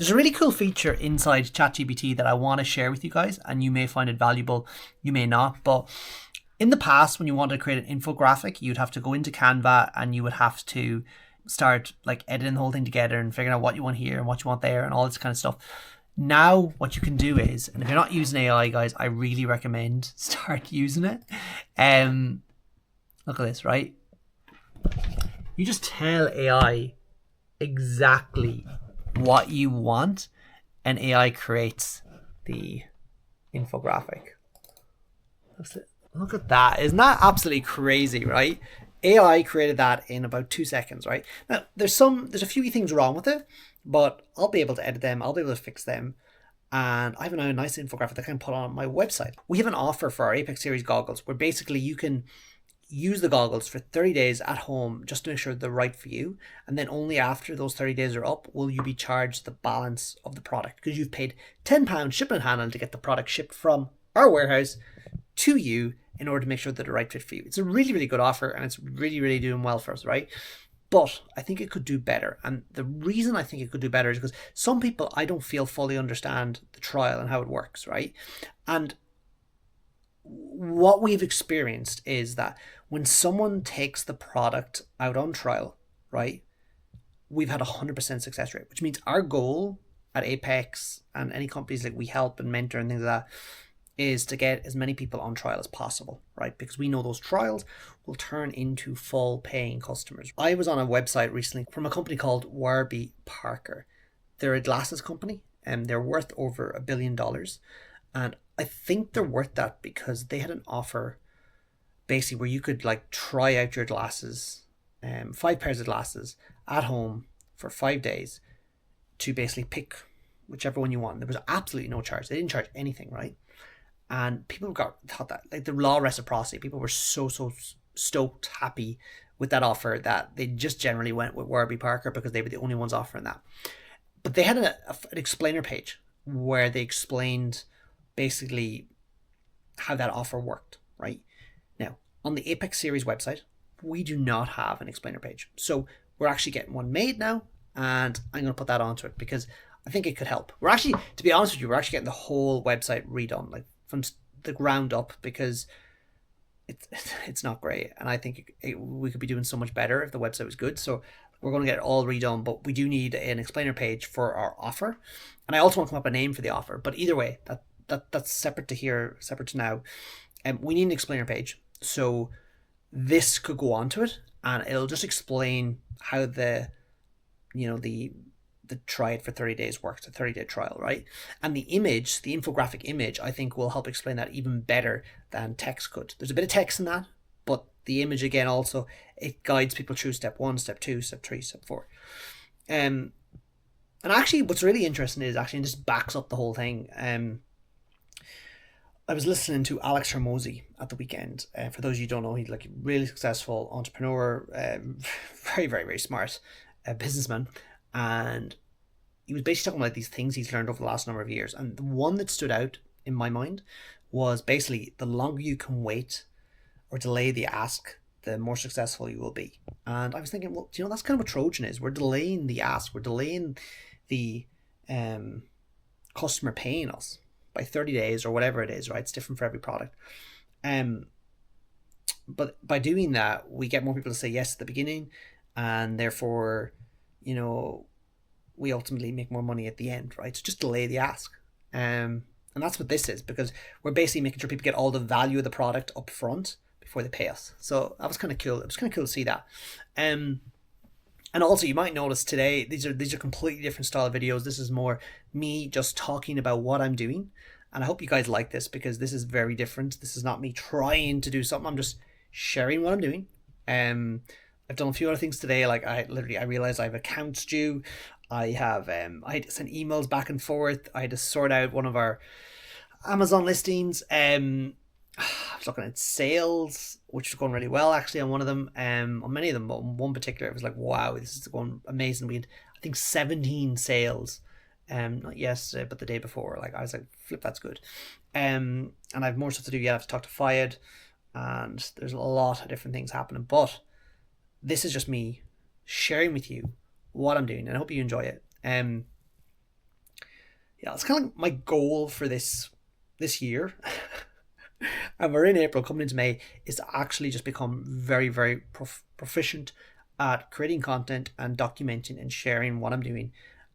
There's a really cool feature inside ChatGPT that I want to share with you guys, and you may find it valuable, you may not. But in the past, when you wanted to create an infographic, you'd have to go into Canva and you would have to start like editing the whole thing together and figuring out what you want here and what you want there and all this kind of stuff. Now, what you can do is, and if you're not using AI, guys, I really recommend start using it. Look at this, right? You just tell AI exactly what you want, and AI creates the infographic. Look at that. Isn't that absolutely crazy, right? AI created that in about 2 seconds, right? Now, there's a few things wrong with it, but I'll be able to edit them. I'll be able to fix them. And I have a nice infographic that I can put on my website. We have an offer for our Apex Series goggles where basically you can use the goggles for 30 days at home just to make sure they're right for you. And then only after those 30 days are up will you be charged the balance of the product, because you've paid £10 shipping and handling to get the product shipped from our warehouse to you in order to make sure that they're right fit for you. It's a really, really good offer, and it's really, really doing well for us, right? But I think it could do better. And the reason I think it could do better is because some people, I don't feel, fully understand the trial and how it works, right? And what we've experienced is that when someone takes the product out on trial, right, we've had a 100% success rate, which means our goal at Apex and any companies that we help and mentor and things like that is to get as many people on trial as possible, right? Because we know those trials will turn into full paying customers. I was on a website recently from a company called Warby Parker. They're a glasses company and they're worth over $1 billion. And I think they're worth that because they had an offer basically where you could like try out your glasses, 5 pairs of glasses at home for 5 days to basically pick whichever one you want. There was absolutely no charge. They didn't charge anything, right? And people thought that like the law of reciprocity, people were so stoked, happy with that offer that they just generally went with Warby Parker because they were the only ones offering that. But they had an explainer page where they explained basically how that offer worked, right? Now, on the Apex Series website, we do not have an explainer page. So we're actually getting one made now, and I'm going to put that onto it because I think it could help. We're actually, to be honest with you, we're actually getting the whole website redone, like from the ground up, because it's not great, and I think we could be doing so much better if the website was good. So we're going to get it all redone, but we do need an explainer page for our offer, and I also want to come up with a name for the offer. But either way, that's separate to now, and we need an explainer page. So this could go onto it, and it'll just explain how the try it for 30 days works, a 30-day trial, right? And the infographic image, I think will help explain that even better than text could. There's a bit of text in that, but the image, again, also, it guides people through step 1, step 2, step 3, step 4. And actually, what's really interesting is actually, and this backs up the whole thing, I was listening to Alex Hormozi at the weekend. For those of you who don't know, he's like a really successful entrepreneur, very, very, very smart businessman. And he was basically talking about these things he's learned over the last number of years. And the one that stood out in my mind was basically the longer you can wait or delay the ask, the more successful you will be. And I was thinking, well, that's kind of what Trojan is. We're delaying the ask. We're delaying the customer paying us by 30 days or whatever it is, right? It's different for every product. But by doing that, we get more people to say yes at the beginning, and therefore, we ultimately make more money at the end, right? So just delay the ask. And that's what this is, because we're basically making sure people get all the value of the product up front before they pay us. So that was kind of cool. It was kind of cool to see that. And also, you might notice today, these are completely different style of videos. This is more me just talking about what I'm doing. And I hope you guys like this, because this is very different. This is not me trying to do something. I'm just sharing what I'm doing. I've done a few other things today. Like I realized I have accounts due. I had to send emails back and forth. I had to sort out one of our Amazon listings. I was looking at sales, which was going really well actually on one of them. On many of them, but on one particular, it was like, wow, this is going amazing. We had, I think, 17 sales. Not yesterday, but the day before. Like I was like, flip, that's good. And I have more stuff to do yet. I have to talk to Fayed, and there's a lot of different things happening. But this is just me sharing with you what I'm doing, and I hope you enjoy it. Yeah, it's kind of like my goal for this year, and we're in April, coming into May, is to actually just become very, very proficient at creating content and documenting and sharing what I'm doing.